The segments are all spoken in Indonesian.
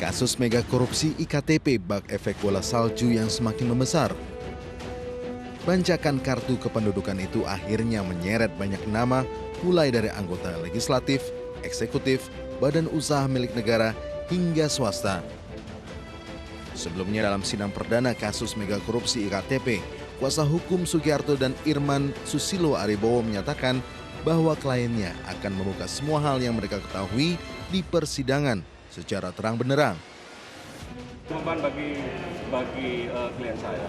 Kasus mega korupsi IKTP bak efek bola salju yang semakin membesar. Bancakan kartu kependudukan itu akhirnya menyeret banyak nama, mulai dari anggota legislatif, eksekutif, badan usaha milik negara, hingga swasta. Sebelumnya dalam sidang perdana kasus mega korupsi IKTP, kuasa hukum Sugiarto dan Irman Susilo Aribowo menyatakan bahwa kliennya akan membuka semua hal yang mereka ketahui di persidangan secara terang benderang. Beban bagi klien saya,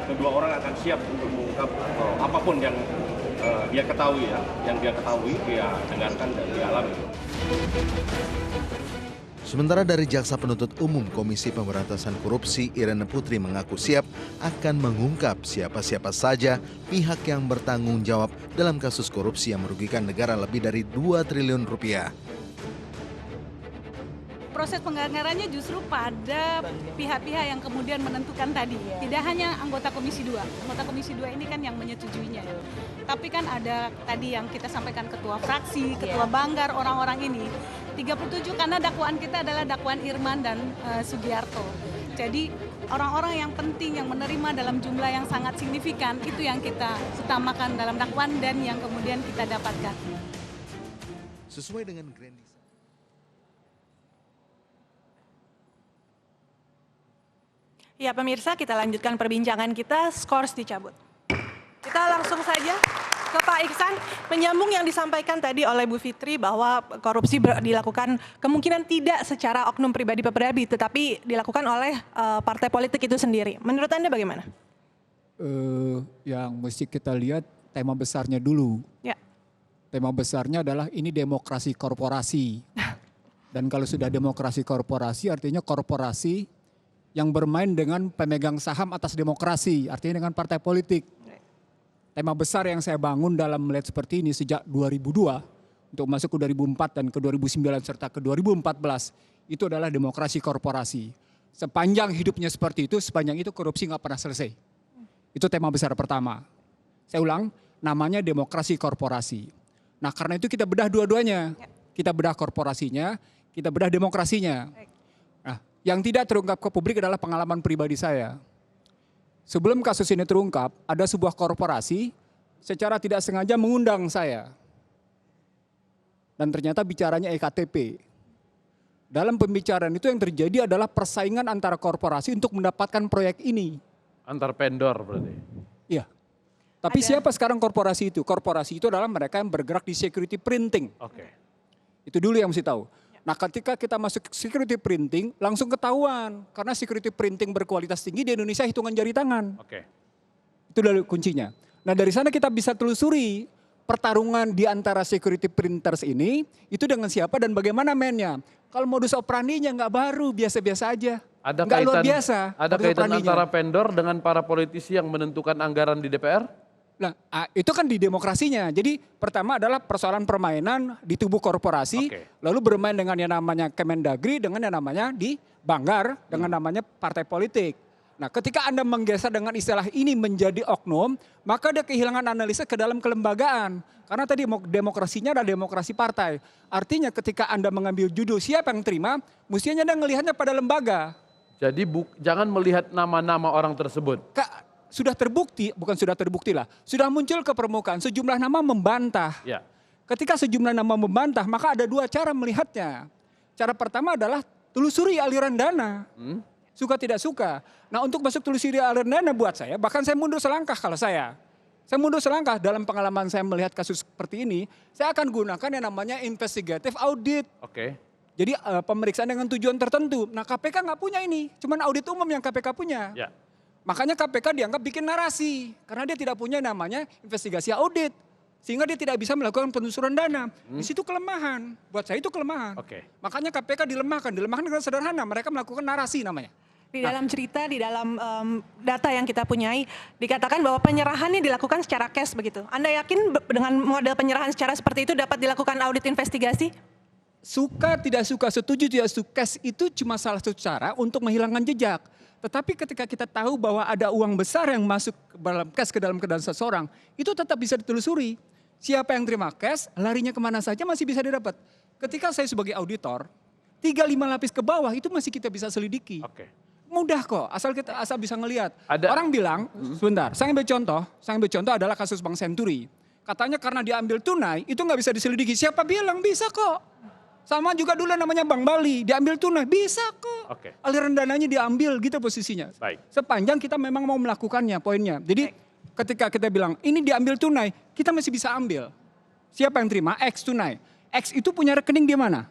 kedua orang akan siap untuk mengungkap apapun yang dia ketahui dia dengarkan dan dia alami. Sementara dari Jaksa Penuntut Umum Komisi Pemberantasan Korupsi Irene Putri mengaku siap akan mengungkap siapa-siapa saja pihak yang bertanggung jawab dalam kasus korupsi yang merugikan negara lebih dari 2 triliun rupiah. Proses penganggarannya justru pada pihak-pihak yang kemudian menentukan tadi. Tidak hanya anggota Komisi 2. Anggota Komisi 2 ini kan yang menyetujuinya. Tapi kan ada tadi yang kita sampaikan ketua fraksi, ketua banggar, orang-orang ini. 37 karena dakwaan kita adalah dakwaan Irman dan Sugiarto. Jadi orang-orang yang penting yang menerima dalam jumlah yang sangat signifikan itu yang kita utamakan dalam dakwaan dan yang kemudian kita dapatkan. Sesuai dengan grand design. Ya pemirsa, kita lanjutkan perbincangan kita, skors dicabut. Kita langsung saja ke Pak Iksan, menyambung yang disampaikan tadi oleh Bu Fitri bahwa korupsi dilakukan kemungkinan tidak secara oknum pribadi, tetapi dilakukan oleh partai politik itu sendiri. Menurut Anda bagaimana? Yang mesti kita lihat tema besarnya dulu. Ya. Tema besarnya adalah ini demokrasi korporasi. Dan kalau sudah demokrasi korporasi artinya korporasi yang bermain dengan pemegang saham atas demokrasi, artinya dengan partai politik. Tema besar yang saya bangun dalam melihat seperti ini sejak 2002, untuk masuk ke 2004 dan ke 2009 serta ke 2014, itu adalah demokrasi korporasi. Sepanjang hidupnya seperti itu, sepanjang itu korupsi nggak pernah selesai. Itu tema besar pertama. Saya ulang, namanya demokrasi korporasi. Nah karena itu kita bedah dua-duanya. Kita bedah korporasinya, kita bedah demokrasinya. Yang tidak terungkap ke publik adalah pengalaman pribadi saya. Sebelum kasus ini terungkap, ada sebuah korporasi secara tidak sengaja mengundang saya. Dan ternyata bicaranya EKTP. Dalam pembicaraan itu yang terjadi adalah persaingan antara korporasi untuk mendapatkan proyek ini. Antar vendor berarti? Iya. Tapi siapa sekarang korporasi itu? Korporasi itu adalah mereka yang bergerak di security printing. Oke. Itu dulu yang mesti tahu. Nah ketika kita masuk security printing langsung ketahuan. Karena security printing berkualitas tinggi di Indonesia hitungan jari tangan. Oke. Itu adalah kuncinya. Nah dari sana kita bisa telusuri pertarungan di antara security printers ini. Itu dengan siapa dan bagaimana mainnya. Kalau modus operandinya nggak baru, biasa-biasa aja. Nggak luar biasa. Ada kaitan antara vendor dengan para politisi yang menentukan anggaran di DPR? Nah, itu kan di demokrasinya. Jadi pertama adalah persoalan permainan di tubuh korporasi, lalu bermain dengan yang namanya Kemendagri, dengan yang namanya di Banggar, dengan namanya partai politik. Nah ketika Anda menggeser dengan istilah ini menjadi oknum, maka ada kehilangan analisa ke dalam kelembagaan. Karena tadi demokrasinya adalah demokrasi partai. Artinya ketika Anda mengambil judul siapa yang terima, mestinya Anda melihatnya pada lembaga. Jadi jangan melihat nama-nama orang tersebut. Sudah terbukti, bukan sudah terbukti lah, sudah muncul ke permukaan sejumlah nama membantah. Ya. Ketika sejumlah nama membantah, maka ada dua cara melihatnya. Cara pertama adalah telusuri aliran dana. Suka tidak suka. Nah untuk masuk telusuri aliran dana buat saya, bahkan saya mundur selangkah kalau saya. Saya mundur selangkah dalam pengalaman saya melihat kasus seperti ini, saya akan gunakan yang namanya investigative audit. Oke. Jadi pemeriksaan dengan tujuan tertentu. Nah KPK nggak punya ini, cuman audit umum yang KPK punya. Ya. Makanya KPK dianggap bikin narasi. Karena dia tidak punya namanya investigasi audit. Sehingga dia tidak bisa melakukan penelusuran dana. Di situ kelemahan. Buat saya itu kelemahan. Oke. Makanya KPK dilemahkan. Dilemahkan dengan sederhana. Mereka melakukan narasi namanya. Di dalam cerita, di dalam data yang kita punyai, dikatakan bahwa penyerahannya dilakukan secara cash begitu. Anda yakin dengan model penyerahan secara seperti itu dapat dilakukan audit investigasi? Suka tidak suka, setuju tidak setuju, cash itu cuma salah satu cara untuk menghilangkan jejak. Tetapi ketika kita tahu bahwa ada uang besar yang masuk dalam cash ke dalam kedan seseorang, itu tetap bisa ditelusuri. Siapa yang terima cash, larinya kemana saja masih bisa didapat. Ketika saya sebagai auditor, 3-5 lapis ke bawah itu masih kita bisa selidiki. Oke. Mudah kok, asal bisa ngelihat. Ada- Orang bilang, sebentar, saya ambil contoh adalah kasus Bank Senturi. Katanya karena diambil tunai, itu nggak bisa diselidiki. Siapa bilang? Bisa kok. Sama juga dulu namanya Bank Bali, diambil tunai, bisa kok. Oke. Aliran dananya diambil gitu posisinya. Baik. Sepanjang kita memang mau melakukannya, poinnya. Jadi ketika kita bilang ini diambil tunai, kita masih bisa ambil. Siapa yang terima? X tunai. X itu punya rekening di mana?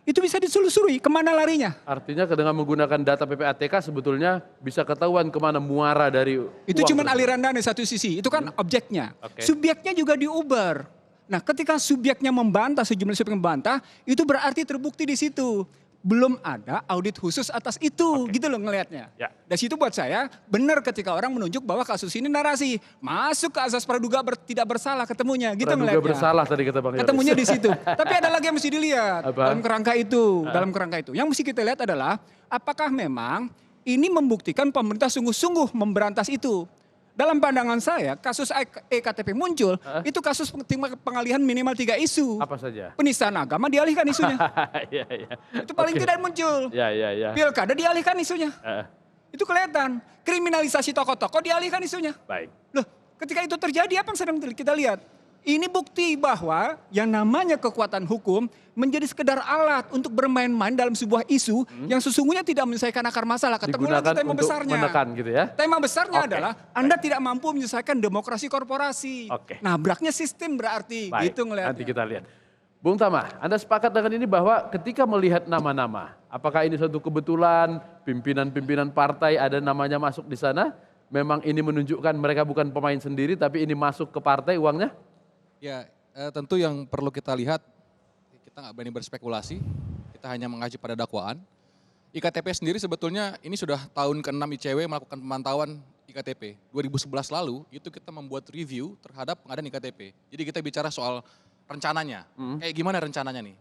Itu bisa ditelusuri, kemana larinya? Artinya dengan menggunakan data PPATK sebetulnya bisa ketahuan kemana muara dari Itu uang cuma tersebut. aliran dana satu sisi, itu kan objeknya. Oke. Subjeknya juga diuber. Nah ketika subjeknya membantah, sejumlah subjek membantah, itu berarti terbukti di situ. Belum ada audit khusus atas itu, gitu loh ngelihatnya. Ya. Dari situ buat saya, benar ketika orang menunjuk bahwa kasus ini narasi. Masuk ke asas praduga tidak bersalah ketemunya, gitu Praduga ngelihatnya. bersalah tadi kata Bang Yoris. Ketemunya di situ. Tapi ada lagi yang mesti dilihat Apa? dalam kerangka itu. Yang mesti kita lihat adalah apakah memang ini membuktikan pemerintah sungguh-sungguh memberantas itu. Dalam pandangan saya, kasus EKTP muncul, itu kasus pengalihan minimal 3 isu. Apa saja? Penistaan agama dialihkan isunya. Iya, iya. Itu paling Oke. tidak muncul. Ya, ya, ya. Pilkada dialihkan isunya. Eh, Itu kelihatan. Kriminalisasi tokoh-tokoh dialihkan isunya. baik. Loh, ketika itu terjadi apa yang sedang kita lihat? Ini bukti bahwa yang namanya kekuatan hukum menjadi sekedar alat untuk bermain-main dalam sebuah isu yang sesungguhnya tidak menyelesaikan akar masalah. Ketemu lagi Digunakan tema untuk besarnya. menekan gitu ya. Tema besarnya Oke. adalah Anda tidak mampu menyelesaikan demokrasi korporasi. Oke. Nabraknya sistem berarti. Baik, Gitu ngelihatnya. nanti kita lihat. Bung Tama, Anda sepakat dengan ini bahwa ketika melihat nama-nama, apakah ini suatu kebetulan pimpinan-pimpinan partai ada namanya masuk di sana, memang ini menunjukkan mereka bukan pemain sendiri tapi ini masuk ke partai uangnya? Ya, tentu yang perlu kita lihat, kita nggak berani berspekulasi, kita hanya mengacu pada dakwaan. IKTP sendiri sebetulnya ini sudah tahun ke-6 ICW melakukan pemantauan IKTP. 2011 lalu itu kita membuat review terhadap pengadaan IKTP. Jadi kita bicara soal rencananya, kayak gimana rencananya nih.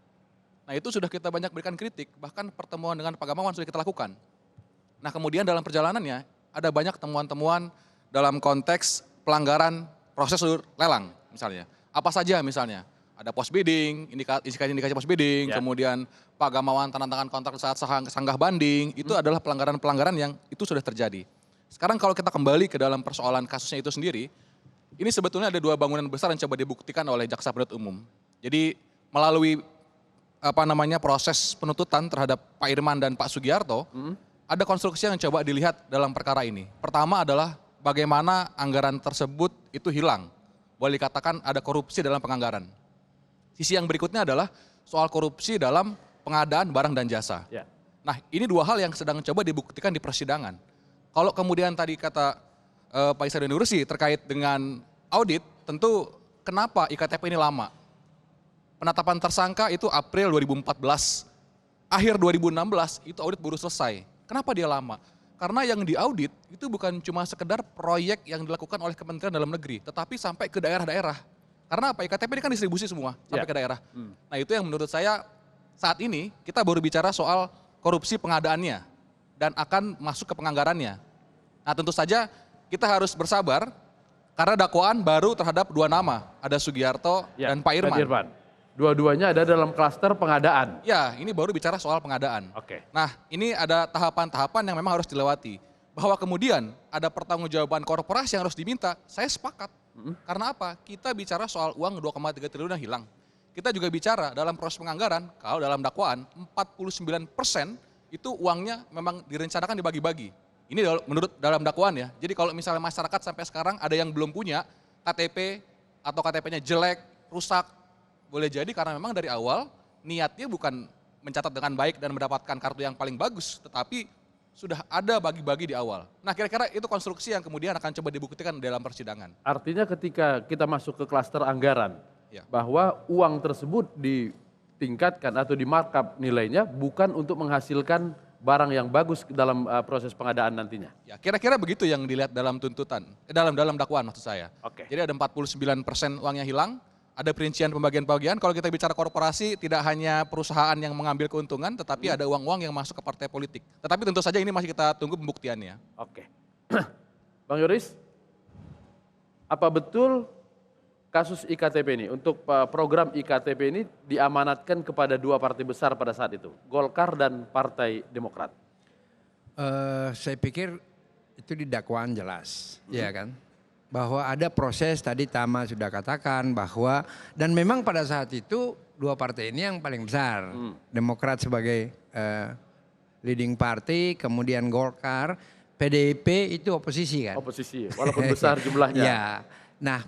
Nah itu sudah kita banyak berikan kritik, bahkan pertemuan dengan Pak Gamawan sudah kita lakukan. Nah kemudian dalam perjalanannya ada banyak temuan-temuan dalam konteks pelanggaran prosedur lelang misalnya. Apa saja misalnya, ada post bidding, indikasi post bidding, Ya. kemudian Pak Gamawan tanda tangan kontrak saat sanggah banding, itu adalah pelanggaran-pelanggaran yang itu sudah terjadi. Sekarang kalau kita kembali ke dalam persoalan kasusnya itu sendiri, ini sebetulnya ada 2 bangunan besar yang coba dibuktikan oleh Jaksa Penuntut Umum. Jadi melalui proses penuntutan terhadap Pak Irman dan Pak Sugiarto, ada konstruksi yang coba dilihat dalam perkara ini. Pertama adalah bagaimana anggaran tersebut itu hilang. Boleh dikatakan ada korupsi dalam penganggaran. Sisi yang berikutnya adalah soal korupsi dalam pengadaan barang dan jasa. Ya. Nah ini 2 hal yang sedang coba dibuktikan di persidangan. Kalau kemudian tadi kata Pak Isra Nursi terkait dengan audit, tentu kenapa IKTP ini lama? Penetapan tersangka itu April 2014, akhir 2016 itu audit baru selesai. Kenapa dia lama? Karena yang diaudit itu bukan cuma sekedar proyek yang dilakukan oleh Kementerian Dalam Negeri, tetapi sampai ke daerah-daerah. Karena apa? IKTP ini kan distribusi semua sampai Ya. ke daerah. Nah itu yang menurut saya saat ini kita baru bicara soal korupsi pengadaannya dan akan masuk ke penganggarannya. Nah tentu saja kita harus bersabar karena dakwaan baru terhadap 2 nama, ada Sugiarto Ya, dan Pak Irman. Dua-duanya ada dalam klaster pengadaan. Ya, ini baru bicara soal pengadaan. Oke. Nah, ini ada tahapan-tahapan yang memang harus dilewati. Bahwa kemudian ada pertanggungjawaban korporasi yang harus diminta, saya sepakat. Karena apa? Kita bicara soal uang 2,3 triliun yang hilang. Kita juga bicara dalam proses penganggaran, kalau dalam dakwaan 49% itu uangnya memang direncanakan dibagi-bagi. Ini menurut dalam dakwaan ya. Jadi kalau misalnya masyarakat sampai sekarang ada yang belum punya KTP atau KTP-nya jelek, rusak, boleh jadi karena memang dari awal niatnya bukan mencatat dengan baik dan mendapatkan kartu yang paling bagus, tetapi sudah ada bagi-bagi di awal. Nah kira-kira itu konstruksi yang kemudian akan coba dibuktikan dalam persidangan. Artinya ketika kita masuk ke klaster anggaran, Ya. bahwa uang tersebut ditingkatkan atau di-markup nilainya bukan untuk menghasilkan barang yang bagus dalam proses pengadaan nantinya. Ya kira-kira begitu yang dilihat dalam tuntutan, dalam dakwaan maksud saya. Oke. Jadi ada 49% uangnya hilang, ada perincian pembagian-pembagian. Kalau kita bicara korporasi, tidak hanya perusahaan yang mengambil keuntungan, tetapi ada uang-uang yang masuk ke partai politik. Tetapi tentu saja ini masih kita tunggu pembuktiannya. Oke. Bang Yoris, apa betul kasus IKTP ini, untuk program IKTP ini diamanatkan kepada dua partai besar pada saat itu, Golkar dan Partai Demokrat. Saya pikir itu di dakwaan jelas, ya kan? Bahwa ada proses, tadi Tama sudah katakan bahwa, dan memang pada saat itu dua partai ini yang paling besar. Demokrat sebagai leading party, kemudian Golkar, PDIP itu oposisi kan? Oposisi, walaupun besar jumlahnya. Ya, nah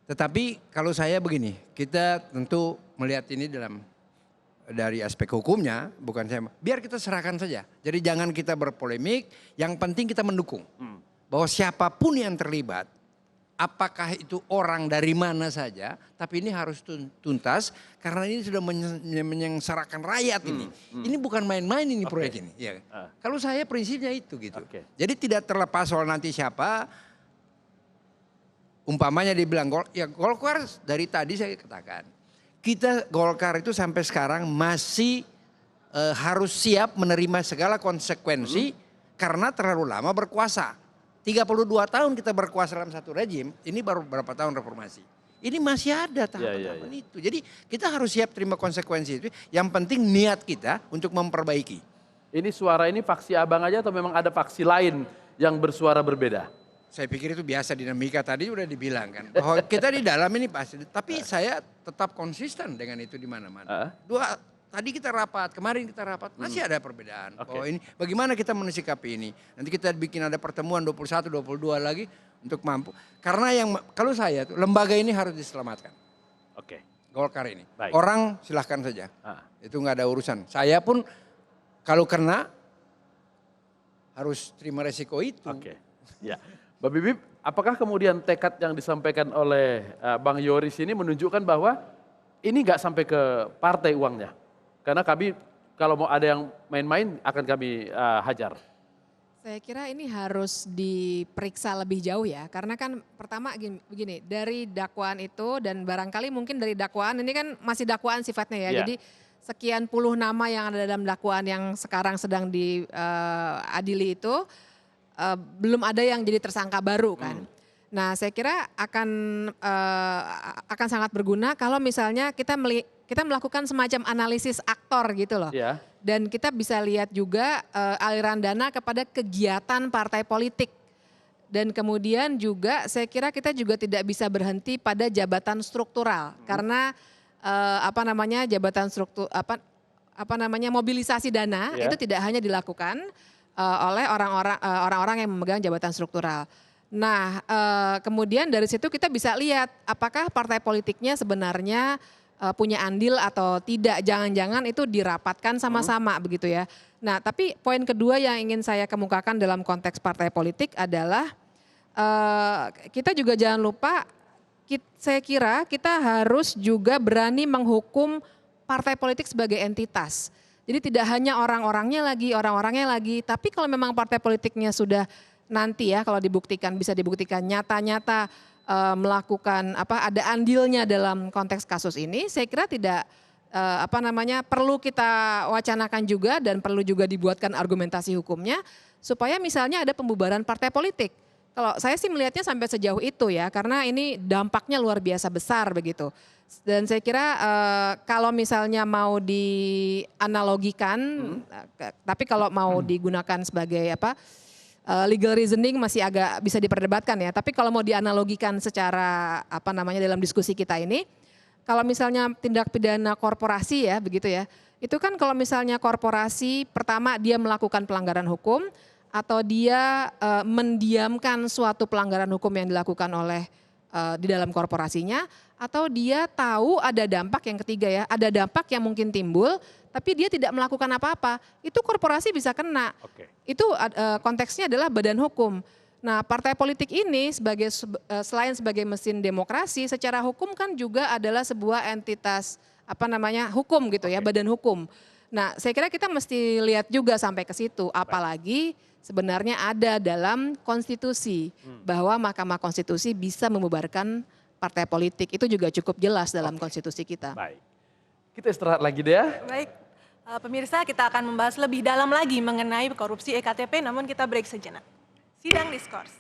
tetapi kalau saya begini, kita tentu melihat ini dari aspek hukumnya, bukan saya, biar kita serahkan saja. Jadi jangan kita berpolemik, yang penting kita mendukung. Bahwa siapapun yang terlibat, apakah itu orang dari mana saja, tapi ini harus tuntas karena ini sudah menyengsarakan rakyat ini. Ini bukan main-main ini proyek ini. Ya. Kalau saya prinsipnya itu gitu. Jadi tidak terlepas soal nanti siapa, umpamanya dibilang Golkar dari tadi saya katakan. Kita Golkar itu sampai sekarang masih harus siap menerima segala konsekuensi karena terlalu lama berkuasa. 32 tahun kita berkuasa dalam satu rejim, ini baru berapa tahun reformasi. Ini masih ada tahapan-tahapan itu. Jadi kita harus siap terima konsekuensi itu. Yang penting niat kita untuk memperbaiki. Ini suara ini faksi abang aja atau memang ada faksi lain yang bersuara berbeda? Saya pikir itu biasa dinamika tadi udah dibilang kan. Bahwa kita di dalam ini pasti. Tapi saya tetap konsisten dengan itu di mana-mana. Tadi kita rapat, kemarin kita rapat, masih ada perbedaan. Bahwa ini bagaimana kita mensikapi ini. Nanti kita bikin ada pertemuan 21, 22 lagi untuk mampu. Karena kalau saya tuh lembaga ini harus diselamatkan. Golkar ini. Baik. Orang silahkan saja. Itu nggak ada urusan. Saya pun kalau kena harus terima resiko itu. Ya. Mbak Bibip, apakah kemudian tekad yang disampaikan oleh Bang Yoris ini menunjukkan bahwa ini nggak sampai ke partai uangnya? Karena kami kalau mau ada yang main-main akan kami hajar. Saya kira ini harus diperiksa lebih jauh ya. Karena kan pertama begini, dari dakwaan itu dan barangkali mungkin dari dakwaan ini kan masih dakwaan sifatnya ya. Jadi sekian puluh nama yang ada dalam dakwaan yang sekarang sedang diadili itu belum ada yang jadi tersangka baru kan. Nah saya kira akan sangat berguna kalau misalnya kita melakukan semacam analisis aktor gitu loh. Dan kita bisa lihat juga aliran dana kepada kegiatan partai politik. Dan kemudian juga saya kira kita juga tidak bisa berhenti pada jabatan struktural. Karena jabatan struktur, mobilisasi dana itu tidak hanya dilakukan oleh orang-orang yang memegang jabatan struktural. Nah, kemudian dari situ kita bisa lihat apakah partai politiknya sebenarnya punya andil atau tidak. Jangan-jangan itu dirapatkan sama-sama begitu ya. Nah, tapi poin kedua yang ingin saya kemukakan dalam konteks partai politik adalah kita juga jangan lupa, saya kira kita harus juga berani menghukum partai politik sebagai entitas. Jadi tidak hanya orang-orangnya lagi, tapi kalau memang partai politiknya sudah nanti ya kalau bisa dibuktikan nyata-nyata melakukan ada andilnya dalam konteks kasus ini, saya kira tidak perlu kita wacanakan juga dan perlu juga dibuatkan argumentasi hukumnya supaya misalnya ada pembubaran partai politik. Kalau saya sih melihatnya sampai sejauh itu ya, karena ini dampaknya luar biasa besar begitu. Dan saya kira kalau misalnya mau dianalogikan, tapi kalau mau digunakan sebagai legal reasoning masih agak bisa diperdebatkan ya. Tapi kalau mau dianalogikan secara dalam diskusi kita ini, kalau misalnya tindak pidana korporasi ya begitu ya, itu kan kalau misalnya korporasi pertama dia melakukan pelanggaran hukum atau dia mendiamkan suatu pelanggaran hukum yang dilakukan oleh di dalam korporasinya, atau dia tahu ada dampak yang ketiga ya, ada dampak yang mungkin timbul tapi dia tidak melakukan apa-apa, itu korporasi bisa kena. Itu konteksnya adalah badan hukum. Nah, partai politik ini selain sebagai mesin demokrasi, secara hukum kan juga adalah sebuah entitas hukum gitu ya, badan hukum. Nah, saya kira kita mesti lihat juga sampai ke situ, apalagi sebenarnya ada dalam konstitusi bahwa Mahkamah Konstitusi bisa membubarkan partai politik. Itu juga cukup jelas dalam konstitusi kita. Baik. Kita istirahat lagi deh ya. Baik, pemirsa kita akan membahas lebih dalam lagi mengenai korupsi EKTP, namun kita break sejenak. Sidang Diskurs.